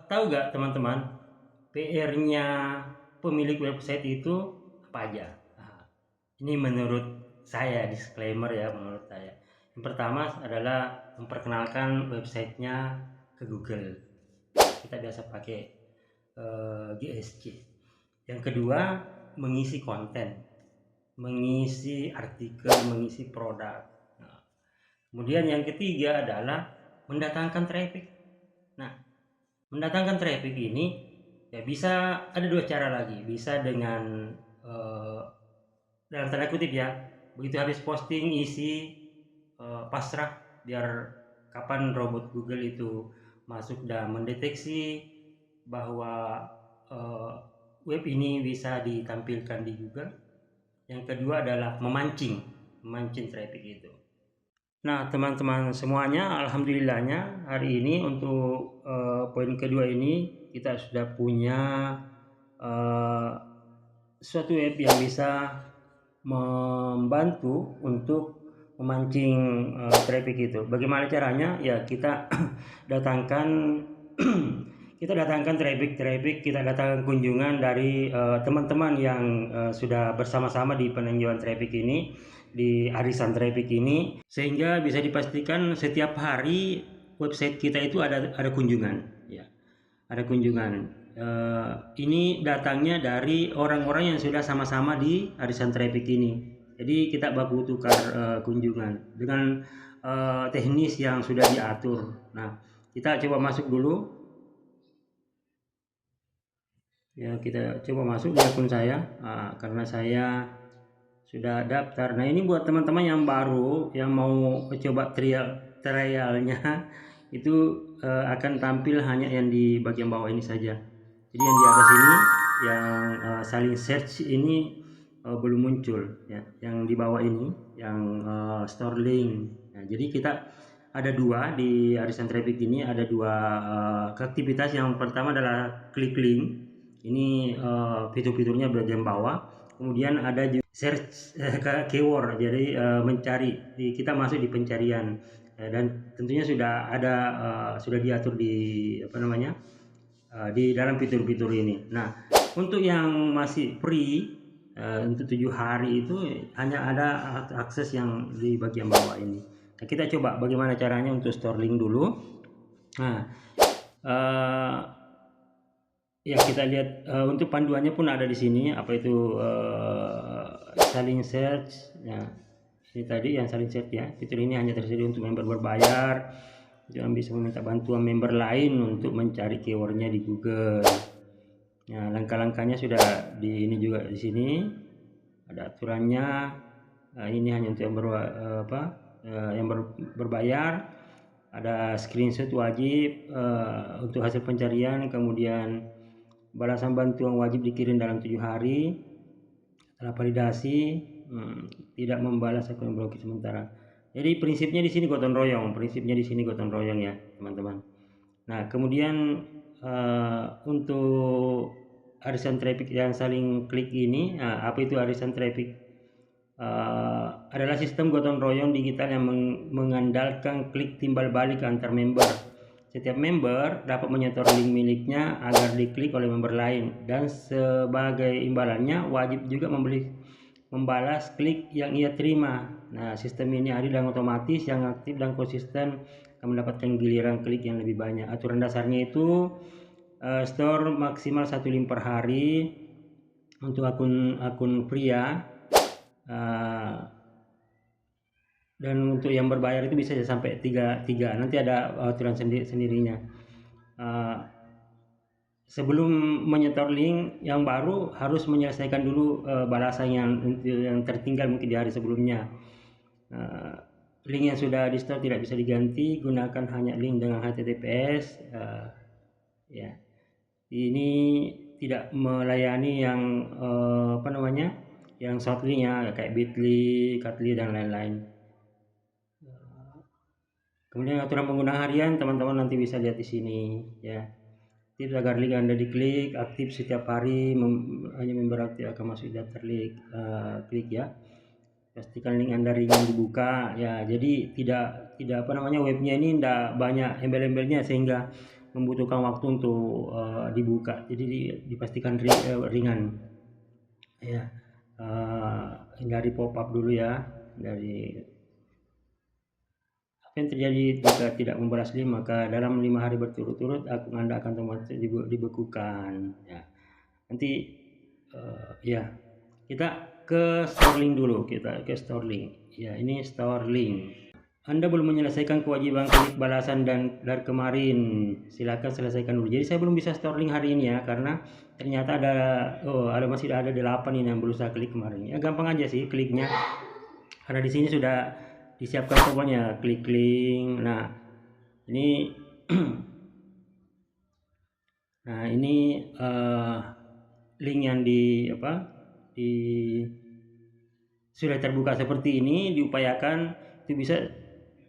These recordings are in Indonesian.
Tahu nggak teman-teman, PR-nya pemilik website itu apa aja? Nah, ini menurut saya, disclaimer ya, menurut saya. Yang pertama adalah memperkenalkan websitenya ke Google. Kita biasa pakai GSC. Yang kedua, mengisi konten, mengisi artikel, mengisi produk. Nah, kemudian yang ketiga adalah mendatangkan traffic. Nah, mendatangkan traffic ini ya bisa ada dua cara lagi. Bisa dengan dalam tanda kutip ya, begitu habis posting isi pasrah, biar kapan robot Google itu masuk dan mendeteksi bahwa eh, web ini bisa ditampilkan di Google. Yang kedua adalah memancing, memancing traffic itu. Nah, teman-teman semuanya, alhamdulillahnya hari ini untuk poin kedua ini kita sudah punya uh, suatu web yang bisa membantu untuk memancing traffic itu. Bagaimana caranya? Ya kita datangkan kita datangkan traffic, kita datangkan kunjungan dari teman-teman yang sudah bersama-sama di peninjauan traffic ini, di arisan traffic ini, sehingga bisa dipastikan setiap hari website kita itu ada kunjungan, ya, ada kunjungan. Ini datangnya dari orang-orang yang sudah sama-sama di arisan traffic ini. Jadi kita baku tukar kunjungan dengan teknis yang sudah diatur. Nah, kita coba masuk dulu. Ya, kita coba masuk di akun saya. Karena saya sudah daftar. Nah, ini buat teman-teman yang baru yang mau coba trialnya itu akan tampil hanya yang di bagian bawah ini saja. Jadi yang di atas ini yang saling search ini belum muncul ya. Yang di bawah ini yang store link. Nah, jadi kita ada dua di arisan traffic ini, ada dua aktivitas. Yang pertama adalah klik link. Ini fitur-fiturnya bagian bawah. Kemudian ada juga search keyword, jadi mencari. Kita masuk di pencarian dan tentunya sudah ada sudah diatur di apa namanya di dalam fitur-fitur ini. Nah, untuk yang masih free untuk 7 hari itu hanya ada akses yang di bagian bawah ini. Nah, kita coba bagaimana caranya untuk store link dulu. Nah, uh, ya kita lihat untuk panduannya pun ada di sini, apa itu saling search ya. Ini tadi yang saling search ya, fitur ini hanya tersedia untuk member berbayar, jangan bisa meminta bantuan member lain untuk mencari keywordnya di Google. Nah, langkah-langkahnya sudah di ini juga di sini ada aturannya. Nah, ini hanya untuk yang berbayar. Ada screenshot wajib untuk hasil pencarian, kemudian balasan bantuan wajib dikirim dalam 7 hari. Setelah validasi, tidak membalas akun blokir sementara. Jadi prinsipnya di sini gotong royong, ya, teman-teman. Nah, kemudian untuk arisan traffic yang saling klik ini, apa itu arisan traffic? Adalah sistem gotong royong digital yang mengandalkan klik timbal balik antar member. Setiap member dapat menyetor link miliknya agar diklik oleh member lain, dan sebagai imbalannya wajib juga membalas klik yang ia terima. Nah, sistem ini adil dan otomatis, yang aktif dan konsisten akan mendapatkan giliran klik yang lebih banyak. Aturan dasarnya itu store maksimal 1 link per hari untuk akun pria. Dan untuk yang berbayar itu bisa sampai 3 nanti ada aturan sendirinya. Sebelum menyetor link yang baru harus menyelesaikan dulu balasan yang tertinggal mungkin di hari sebelumnya. Link yang sudah di store tidak bisa diganti, gunakan hanya link dengan HTTPS. Ya, ini tidak melayani yang yang short link ya, kayak Bitly, Katli dan lain-lain. Kemudian aturan penggunaan harian teman-teman nanti bisa lihat di sini ya. Tips agar link Anda diklik aktif setiap hari, hanya member aktif akan masuk daftar link klik ya. Pastikan link Anda ringan dibuka ya. Jadi tidak webnya ini tidak banyak embel-embelnya, sehingga membutuhkan waktu untuk dibuka, jadi dipastikan ringan ya. Hindari pop up dulu ya. Dari apa yang terjadi jika tidak membalas link, maka dalam 5 hari berturut-turut akun Anda akan otomatis dibekukan ya. Nanti ya kita ke Starlink dulu, kita ke Starlink ya. Ini Starlink. Anda belum menyelesaikan kewajiban klik balasan dan dari kemarin, silakan selesaikan dulu. Jadi saya belum bisa Starlink hari ini ya, karena ternyata masih ada 8 ini yang berusaha klik kemarin. Ya gampang aja sih kliknya, karena di sini sudah disiapkan pokoknya klik link. Nah ini nah ini link yang di sudah terbuka seperti ini, diupayakan itu bisa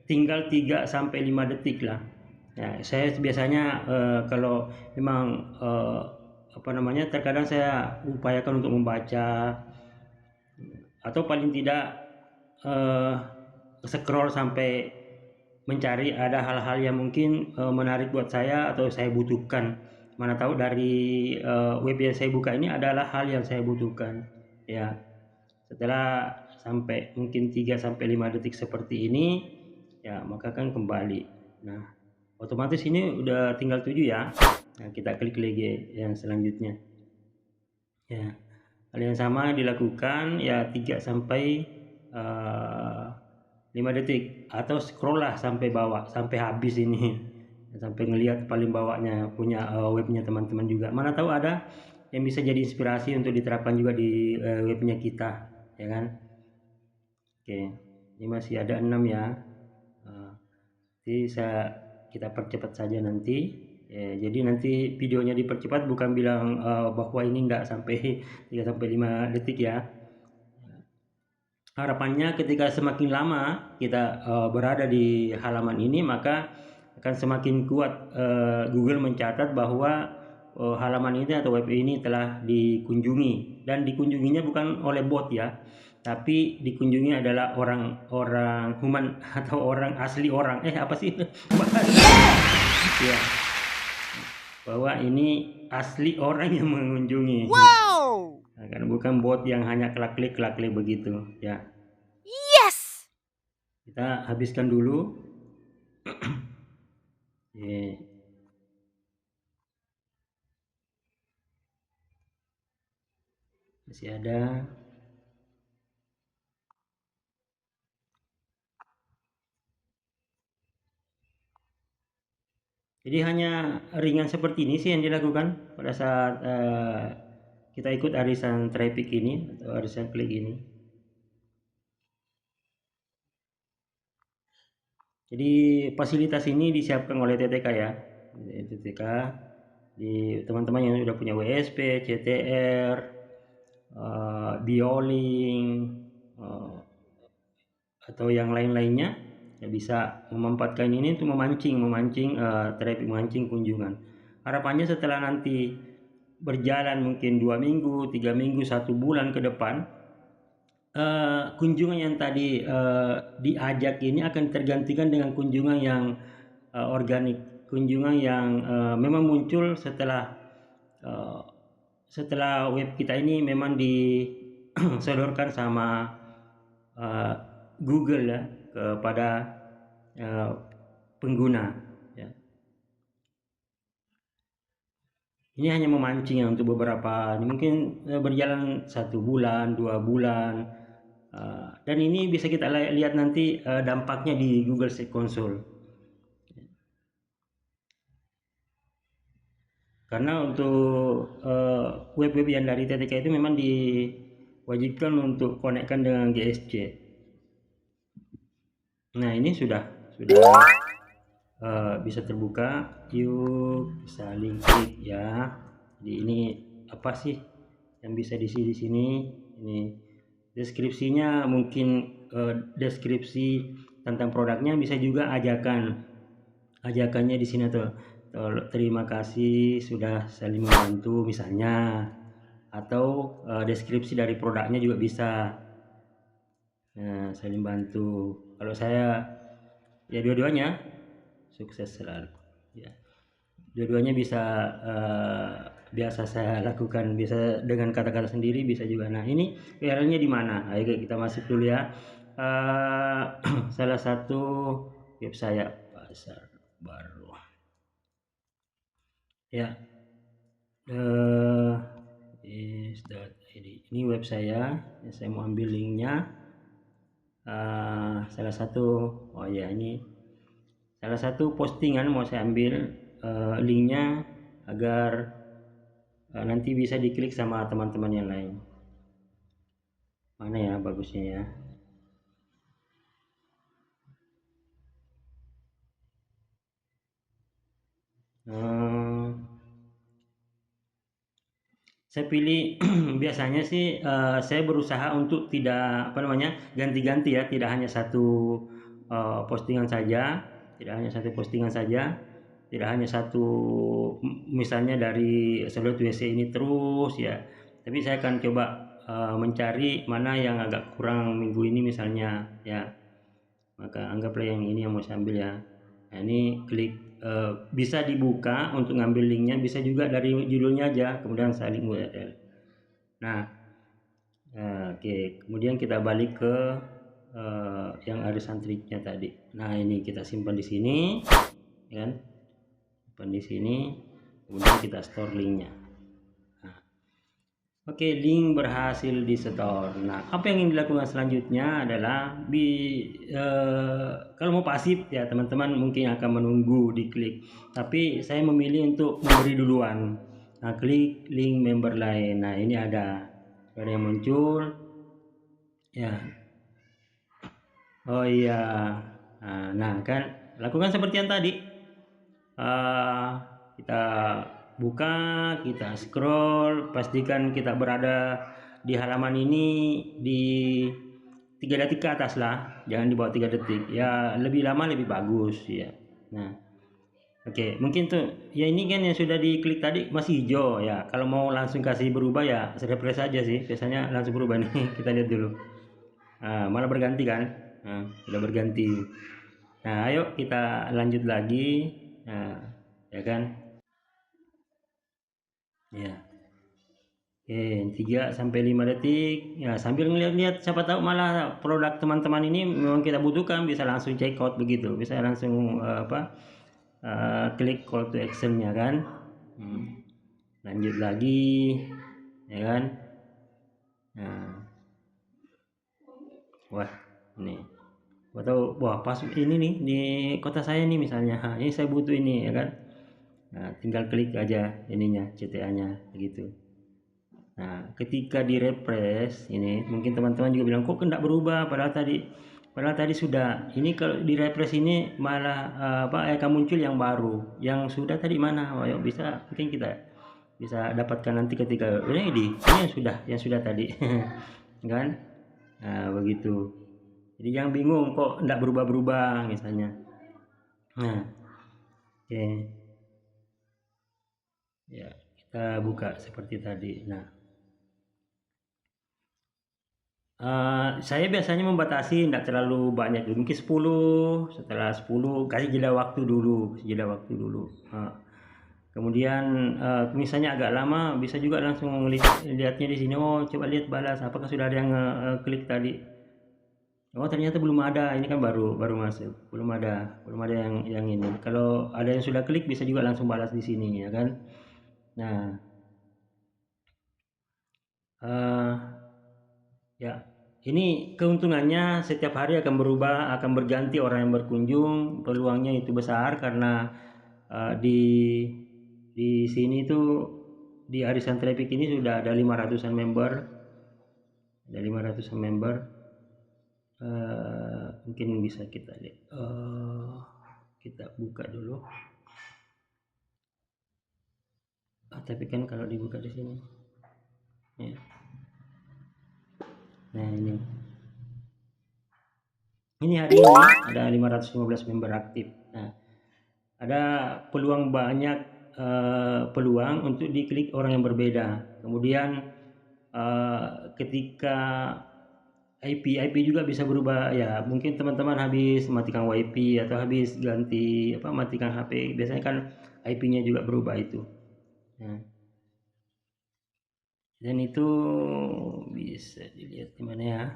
tinggal 3 sampai 5 detik lah. Ya, saya biasanya kalau memang terkadang saya upayakan untuk membaca, atau paling tidak scroll sampai mencari ada hal-hal yang mungkin menarik buat saya atau saya butuhkan. Mana tahu dari web yang saya buka ini adalah hal yang saya butuhkan ya. Setelah sampai mungkin 3 sampai 5 detik seperti ini ya, maka kan kembali. Nah otomatis ini udah tinggal 7 ya. Nah, kita klik lagi yang selanjutnya ya. Hal yang sama dilakukan ya 3 sampai 5 detik, atau scroll lah sampai bawah sampai habis ini sampai ngelihat paling bawahnya punya webnya teman-teman juga. Mana tahu ada yang bisa jadi inspirasi untuk diterapkan juga di webnya kita ya kan. Oke, ini masih ada 6 ya. Jadi kita percepat saja nanti ya. Jadi nanti videonya dipercepat, bukan bilang bahwa ini enggak sampai 3 sampai 5 detik ya. Harapannya ketika semakin lama kita berada di halaman ini, maka akan semakin kuat Google mencatat bahwa halaman ini atau web ini telah dikunjungi, dan dikunjunginya bukan oleh bot ya, tapi dikunjungi adalah orang-orang human atau orang asli orang apa sih ya, bahwa ini asli orang yang mengunjungi. Wow. Nah, kan bukan bot yang hanya klik begitu ya. Yes. Kita habiskan dulu. Yeah. Masih ada. Jadi hanya ringan seperti ini sih yang dilakukan pada saat kita ikut arisan traffic ini atau arisan klik ini. Jadi fasilitas ini disiapkan oleh TTK ya. TTK di teman-teman yang sudah punya WSP, CTR, Biolink, atau yang lain-lainnya ya, bisa memanfaatkan ini untuk memancing traffic, memancing kunjungan. Harapannya setelah nanti berjalan mungkin 2 minggu, 3 minggu, 1 bulan ke depan, kunjungan yang tadi diajak ini akan tergantikan dengan kunjungan yang organik, kunjungan yang memang muncul setelah web kita ini memang disodorkan sama Google ya kepada pengguna ya. Ini hanya memancing ya untuk beberapa, ini mungkin berjalan 1 bulan, 2 bulan, dan ini bisa kita lihat nanti dampaknya di Google Search Console. Karena untuk web-web yang dari TTK itu memang diwajibkan untuk konekkan dengan GSC. Nah ini sudah bisa terbuka. Yuk saling klik ya. Jadi ini apa sih yang bisa diisi di sini? Ini deskripsinya, mungkin deskripsi tentang produknya, bisa juga ajakannya di sini tuh. Terima kasih sudah saling membantu misalnya, atau deskripsi dari produknya juga bisa. Nah, saling bantu. Kalau saya ya dua-duanya, sukses selalu ya. Dua-duanya bisa biasa saya lakukan, bisa dengan kata-kata sendiri, bisa juga. Nah, ini URL-nya di mana? Ayo kita masuk dulu ya. Salah satu web saya, pasar baru. Ya, is.id. Ini web saya. Saya mau ambil linknya. Salah satu, oh ya, ini salah satu postingan mau saya ambil linknya agar nanti bisa diklik sama teman-teman yang lain. Mana ya bagusnya ya? Saya pilih biasanya sih saya berusaha untuk tidak apa namanya ganti-ganti ya, tidak hanya satu postingan saja, tidak hanya satu postingan saja, tidak hanya satu misalnya dari Salud WC ini terus ya, tapi saya akan coba mencari mana yang agak kurang minggu ini misalnya ya, maka anggaplah yang ini yang mau saya ambil ya. Nah, ini klik bisa dibuka untuk ngambil linknya, bisa juga dari judulnya aja kemudian salin URL. Nah, oke, kemudian kita balik ke yang arisan triknya tadi. Nah, ini kita simpan di sini kan, simpan di sini, kemudian kita store linknya. Oke, link berhasil di store. Nah, apa yang ingin dilakukan selanjutnya adalah kalau mau pasif ya teman-teman mungkin akan menunggu diklik. Tapi saya memilih untuk memberi duluan. Nah, klik link member lain. Nah, ini ada yang muncul. Ya. Oh iya. Nah, kan lakukan seperti yang tadi. Kita buka, kita scroll, pastikan kita berada di halaman ini di 3 detik ke atas lah, jangan di bawah 3 detik ya, lebih lama lebih bagus ya. Nah, oke, mungkin tuh ya ini kan yang sudah diklik tadi masih hijau ya, kalau mau langsung kasih berubah ya refresh aja sih, biasanya langsung berubah nih. Kita lihat dulu. Malah berganti kan. Sudah berganti. Nah, ayo kita lanjut lagi. Nah, ya kan. Ya. Oke, 3 sampai 5 detik. Ya, sambil ngeliat-lihat siapa tahu malah produk teman-teman ini memang kita butuhkan, bisa langsung check out begitu. Bisa langsung klik call to action-nya kan. Lanjut lagi. Ya kan? Nah. Wah, ini. Wah, pas ini nih di kota saya nih misalnya. Ini saya butuh ini ya kan. Nah, tinggal klik aja ininya, CTA-nya begitu. Nah, ketika di refresh ini mungkin teman-teman juga bilang kok enggak berubah padahal tadi sudah. Ini kalau di refresh ini malah akan muncul yang baru. Yang sudah tadi mana? Oh, yuk bisa mungkin kita bisa dapatkan nanti ketika ini yang sudah tadi. Kan? Nah, begitu. Jadi jangan bingung kok enggak berubah-berubah misalnya. Nah, oke. Ya, kita buka seperti tadi. Nah, saya biasanya membatasi tidak terlalu banyak, mungkin 10, setelah 10 kasih jeda waktu dulu. Kemudian misalnya agak lama bisa juga langsung lihatnya di sini. Oh, coba lihat balas apakah sudah ada yang klik tadi. Oh, ternyata belum ada. Ini kan baru masuk. Belum ada yang ini. Kalau ada yang sudah klik bisa juga langsung balas di sini ya kan. Nah, ya, ini keuntungannya setiap hari akan berubah, akan berganti orang yang berkunjung, peluangnya itu besar karena di sini tuh di arisan traffic ini sudah ada 500-an member, mungkin bisa kita lihat, kita buka dulu. Tapi kan kalau dibuka di sini, ya. Nah ini hari ini ada 515 member aktif. Nah, ada banyak peluang untuk diklik orang yang berbeda. Kemudian ketika IP juga bisa berubah ya. Mungkin teman-teman habis matikan WiFi atau habis ganti matikan HP, biasanya kan IP-nya juga berubah itu. Nah, dan itu bisa dilihat di mana ya.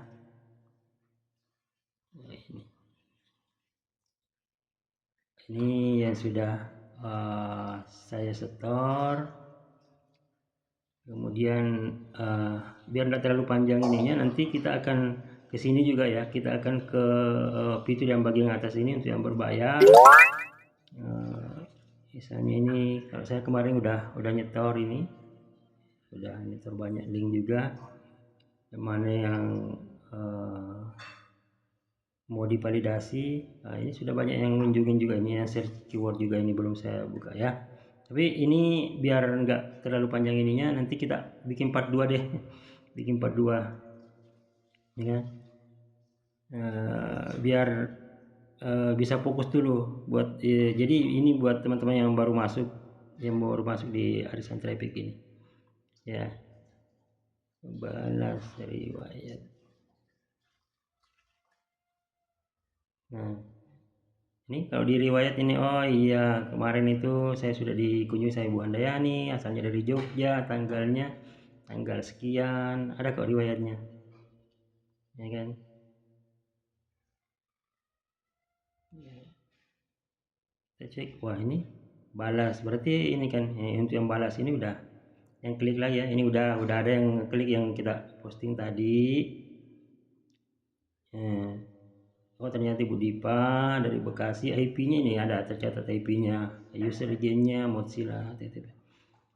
Nah, ini yang sudah saya setor. Kemudian biar tidak terlalu panjang ininya, nanti kita akan ke sini juga ya, kita akan ke fitur yang bagian atas ini untuk yang berbayar. Misalnya ini kalau saya kemarin udah nyetor, ini udah nyetor banyak link juga, yang mana yang mau divalidasi. Nah, ini sudah banyak yang ngunjungin juga, ini yang search keyword juga, ini belum saya buka ya. Tapi ini biar nggak terlalu panjang ininya, nanti kita bikin part 2 deh. Bikin part 2 ya. Biar bisa fokus dulu buat jadi ini buat teman-teman yang baru masuk di arisan traffic ini ya. Balas riwayat. Nah, ini kalau di riwayat ini, oh iya, kemarin itu saya sudah dikunjungi saya Bu Handayani, asalnya dari Jogja, tanggalnya tanggal sekian, ada kok riwayatnya ya kan. Kita cek, wah ini balas, berarti ini kan untuk yang balas ini udah yang klik lagi ya, ini udah ada yang klik yang kita posting tadi. Oh ternyata Bu Dipa dari Bekasi, IP-nya ini ada tercatat, IP-nya, user nya Mozilla TTP.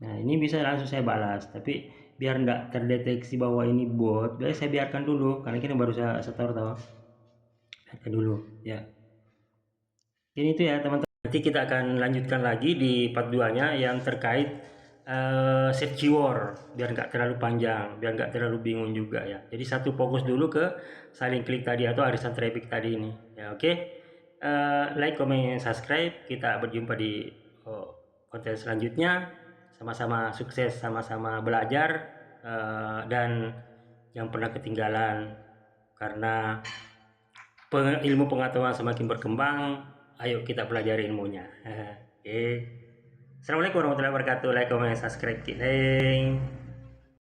Nah ini bisa langsung saya balas, tapi biar enggak terdeteksi bahwa ini bot, saya biarkan dulu karena ini baru saya setor tahu, biarkan dulu ya. Ini itu ya teman-teman. Nanti kita akan lanjutkan lagi di part 2 nya yang terkait search keyword, biar nggak terlalu panjang, biar nggak terlalu bingung juga ya. Jadi satu fokus dulu ke saling klik tadi atau arisan traffic tadi ini ya. Oke. Like, comment, subscribe. Kita berjumpa di konten selanjutnya. Sama-sama sukses, sama-sama belajar, dan yang pernah ketinggalan, karena ilmu pengetahuan semakin berkembang, ayo kita pelajari ilmunya. Oke. Assalamualaikum warahmatullahi wabarakatuh. Like, comment, subscribe.